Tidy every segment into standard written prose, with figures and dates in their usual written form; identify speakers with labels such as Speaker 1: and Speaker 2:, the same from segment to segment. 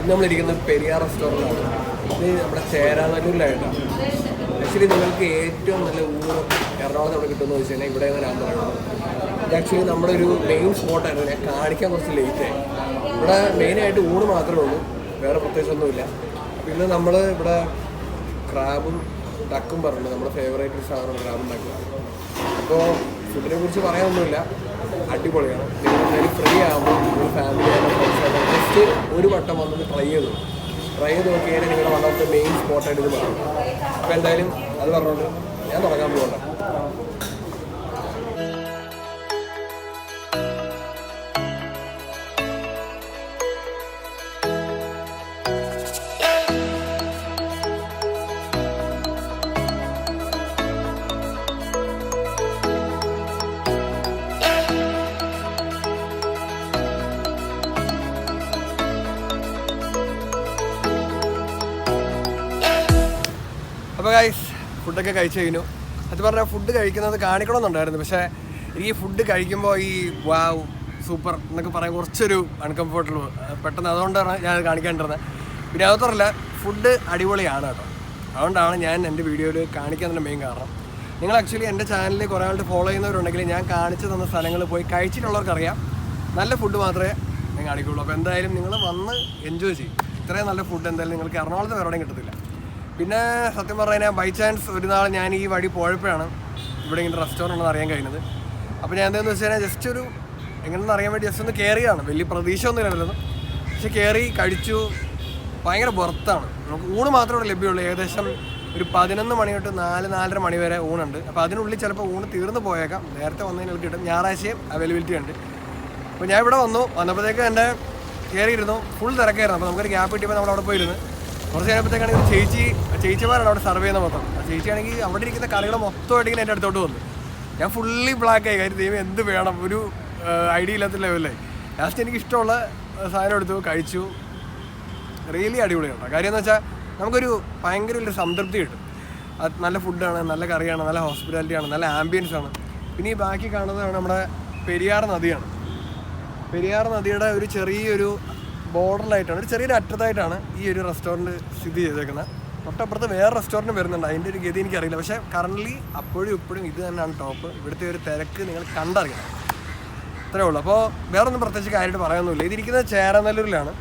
Speaker 1: നമ്മളിരിക്കുന്നത് പെരിയാർ റെസ്റ്റോറൻ്റാണ്. ഇത് നമ്മുടെ ചേരാനല്ലൂരിലായിട്ടാണ്. ആക്ച്വലി നിങ്ങൾക്ക് ഏറ്റവും നല്ല ഊണ് എറണാകുളത്ത് അവിടെ കിട്ടുമെന്ന് വെച്ച് കഴിഞ്ഞാൽ ഇവിടെ ഞാൻ പറയുന്നത്. ഇത് ആക്ച്വലി നമ്മുടെ ഒരു മെയിൻ സ്പോട്ടായിരുന്നു. ഞാൻ കാണിക്കാൻ കുറച്ച് ലേറ്റായി. ഇവിടെ മെയിനായിട്ട് ഊണ് മാത്രമേ ഉള്ളൂ, വേറെ പ്രത്യേകിച്ചൊന്നുമില്ല. പിന്നെ നമ്മൾ ഇവിടെ ക്രാബും ഡക്കും പറഞ്ഞിട്ടുണ്ട്. നമ്മുടെ ഫേവറേറ്റ് സാധനം ക്രാബും ഡക്കും. അപ്പോൾ ഫുഡിനെ കുറിച്ച് പറയാനൊന്നുമില്ല, അടിപൊളിയാണ്. നിങ്ങൾ എന്തായാലും ഫ്രീ ആകുമ്പോൾ നിങ്ങൾ ഫാമിലി ആയിട്ട് ഫ്രണ്ട്സായിട്ട് ജസ്റ്റ് ഒരു വട്ടം വന്നത് ട്രൈ ചെയ്ത് നോക്കിയാൽ നിങ്ങളുടെ വൺ ഓഫ് ദ മെയിൻ സ്പോട്ടായിട്ട് ഇത് മാറും. അപ്പോൾ എന്തായാലും അത് പറഞ്ഞുകൊണ്ട് ഞാൻ തുടങ്ങാൻ പോകണ്ട. അപ്പോൾ ഗൈസ് ഫുഡൊക്കെ കഴിച്ച് കഴിഞ്ഞു. അത് പറഞ്ഞാൽ ഫുഡ് കഴിക്കുന്നത് കാണിക്കണമെന്നുണ്ടായിരുന്നു, പക്ഷേ ഈ ഫുഡ് കഴിക്കുമ്പോൾ ഈ വാവ് സൂപ്പർ എന്നൊക്കെ പറയാൻ കുറച്ചൊരു അൺകംഫർട്ടബിൾ പെട്ടെന്ന്, അതുകൊണ്ടാണ് ഞാൻ കാണിക്കാണ്ടിരുന്നത്. പിന്നെ അതുമാത്രമല്ല ഫുഡ് അടിപൊളിയാണ് കേട്ടോ. അതുകൊണ്ടാണ് ഞാൻ എൻ്റെ വീഡിയോയിൽ കാണിക്കാനുള്ള മെയിൻ കാരണം. നിങ്ങൾ ആക്ച്വലി എൻ്റെ ചാനലിൽ കുറേ ആളുടെ ഫോളോ ചെയ്യുന്നവരുണ്ടെങ്കിൽ ഞാൻ കാണിച്ചു തന്ന സ്ഥലങ്ങൾ പോയി കഴിച്ചിട്ടുള്ളവർക്കറിയാം നല്ല ഫുഡ് മാത്രമേ ഞാൻ കാണിക്കുള്ളൂ. അപ്പോൾ എന്തായാലും നിങ്ങൾ വന്ന് എൻജോയ് ചെയ്യും. ഇത്രയും നല്ല ഫുഡ് എന്തായാലും നിങ്ങൾക്ക് എറണാകുളത്ത് വേറെ എവിടെയും കിട്ടത്തില്ല. പിന്നെ സത്യം പറഞ്ഞു കഴിഞ്ഞാൽ ബൈ ചാൻസ് ഒരു നാൾ ഞാൻ ഈ വഴി പോയപ്പോഴാണ് ഇവിടെ ഇങ്ങനെ റെസ്റ്റോറൻ്റ് ഉണ്ടെന്ന് അറിയാൻ കഴിഞ്ഞത്. അപ്പോൾ ഞാൻ എന്താണെന്ന് വെച്ച് കഴിഞ്ഞാൽ ജസ്റ്റ് ഒരു എങ്ങനെയെന്ന് അറിയാൻ വേണ്ടി ജസ്റ്റ് ഒന്ന് കയറിയാണ്. വലിയ പ്രതീക്ഷ ഒന്നും ഇല്ലല്ലോ, പക്ഷെ കയറി കഴിച്ചു. ഭയങ്കര ബർത്താണ്. നമുക്ക് ഊണ് മാത്രമേ ലഭ്യമുള്ളൂ. ഏകദേശം ഒരു 11 മണി തൊട്ട് 4-4:30 മണി വരെ ഊണുണ്ട്. അപ്പോൾ അതിനുള്ളിൽ ചിലപ്പോൾ ഊണ് തീർന്നു പോയേക്കാം. നേരത്തെ വന്നതിന് കിട്ടും. ഞായറാഴ്ചയും അവൈലബിലിറ്റി ഉണ്ട്. അപ്പോൾ ഞാൻ ഇവിടെ വന്നപ്പോഴത്തേക്ക് എൻ്റെ കയറിയിരുന്നു. ഫുൾ തിരക്കായിരുന്നു. അപ്പോൾ നമുക്കൊരു ഗ്യാപ്പ് കിട്ടിയപ്പോൾ നമ്മൾ അവിടെ പോയിരുന്നു. കുറച്ച് കഴിയുമ്പോഴത്തേക്കാണെങ്കിൽ ചേച്ചിമാരാണ് അവിടെ സർവ് ചെയ്യുന്ന മൊത്തം. ചേച്ചിയാണെങ്കിൽ അവിടെ ഇരിക്കുന്ന കറികൾ മൊത്തമായിട്ട് ഇങ്ങനെ എൻ്റെ അടുത്തോട്ട് വന്നു. ഞാൻ ഫുള്ളി ബ്ലാക്കായി. കാര്യം ദൈവം എന്ത് വേണം, ഒരു ഐഡിയ ഇല്ലാത്ത ലെവലേ. ലാസ്റ്റ് എനിക്ക് ഇഷ്ടമുള്ള സാധനം എടുത്തു കഴിച്ചു. റിയലി അടിപൊളിയാണ്. കാര്യം എന്ന് വെച്ചാൽ നമുക്കൊരു ഭയങ്കര ഒരു സംതൃപ്തി കിട്ടും. അത് നല്ല ഫുഡാണ്, നല്ല കറിയാണ്, നല്ല ഹോസ്പിറ്റാലിറ്റിയാണ്, നല്ല ആംബിയൻസ് ആണ്. പിന്നെ ഈ ബാക്കി കാണുന്നതാണ് നമ്മുടെ പെരിയാർ നദിയാണ്. പെരിയാർ നദിയുടെ ഒരു ചെറിയൊരു ബോർഡറിലായിട്ടാണ്, ഒരു ചെറിയൊരു അറ്റത്തായിട്ടാണ് ഈ ഒരു റെസ്റ്റോറൻറ്റ് സ്ഥിതി ചെയ്തേക്കുന്നത്. തൊട്ടപ്പുറത്ത് വേറെ റെസ്റ്റോറൻറ്റ് വരുന്നുണ്ട്. അതിൻ്റെ ഒരു ഗതി എനിക്കറിയില്ല. പക്ഷേ കറൻ്റ്ലി അപ്പോഴും ഇപ്പോഴും ഇത് തന്നെയാണ് ടോപ്പ്. ഇവിടുത്തെ ഒരു തിരക്ക് നിങ്ങൾ കണ്ടറിയണം. അത്രേ ഉള്ളൂ. അപ്പോൾ വേറൊന്നും പ്രത്യേകിച്ച് കാര്യമായിട്ട് പറയാനൊന്നുമില്ല. ഇതിരിക്കുന്നത് ചേരാനല്ലൂരിലാണ്.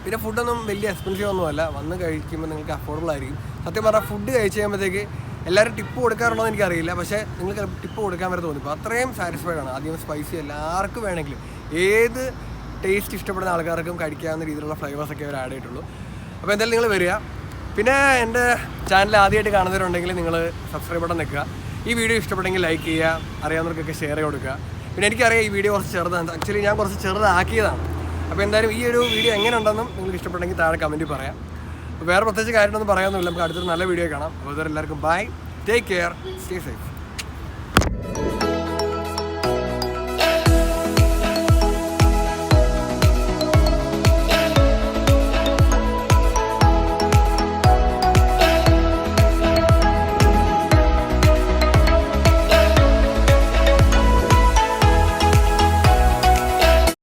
Speaker 1: പിന്നെ ഫുഡൊന്നും വലിയ എക്സ്പെൻസീവ് ഒന്നുമല്ല. വന്ന് കഴിക്കുമ്പോൾ നിങ്ങൾക്ക് അഫോർഡബിൾ ആയിരിക്കും. സത്യം പറഞ്ഞാൽ ഫുഡ് കഴിച്ച് കഴിയുമ്പോഴത്തേക്ക് എല്ലാവരും ടിപ്പ് കൊടുക്കാറുണ്ടോ എന്ന് എനിക്കറിയില്ല, പക്ഷേ നിങ്ങൾക്ക് ടിപ്പ് കൊടുക്കാൻ വരെ തോന്നി. അപ്പോൾ അത്രയും സാറ്റിസ്ഫൈഡ് ആണ്. അധികം സ്പൈസി എല്ലാവർക്കും വേണമെങ്കിലും ഏത് ടേസ്റ്റ് ഇഷ്ടപ്പെടുന്ന ആൾക്കാർക്കും കഴിക്കാവുന്ന രീതിയിലുള്ള ഫ്ലേവേഴ്സൊക്കെ അവർ ആഡ് ചെയ്തിട്ടുള്ളൂ. അപ്പോൾ എന്തായാലും നിങ്ങൾ വരിക. പിന്നെ എൻ്റെ ചാനൽ ആദ്യമായിട്ട് കാണുന്നവരുണ്ടെങ്കിൽ നിങ്ങൾ സബ്സ്ക്രൈബ് ബട്ടൺ നിൽക്കുക. ഈ വീഡിയോ ഇഷ്ടപ്പെട്ടെങ്കിൽ ലൈക്ക് ചെയ്യുക, അറിയാവുന്നവർക്കൊക്കെ ഷെയർ ചെയ്ത് കൊടുക്കുക. പിന്നെ എനിക്കറിയാം ഈ വീഡിയോ കുറച്ച് ചെറുതാണ്. ആക്ച്വലി ഞാൻ കുറച്ച് ചെറുതാക്കിയതാണ്. അപ്പോൾ എന്തായാലും ഈ ഒരു വീഡിയോ എങ്ങനെ ഉണ്ടെന്നും നിങ്ങൾക്ക് ഇഷ്ടപ്പെട്ടെങ്കിൽ താഴെ കമൻറ്റിൽ പറയാം. അപ്പോൾ വേറെ പ്രത്യേകിച്ച് കാര്യമൊന്നും പറയാനൊന്നുമില്ല. നമുക്ക് അടുത്തൊരു നല്ല വീഡിയോ കാണാം. അപ്പോൾ ഇതുവരെ എല്ലാവർക്കും bye, take care, stay safe.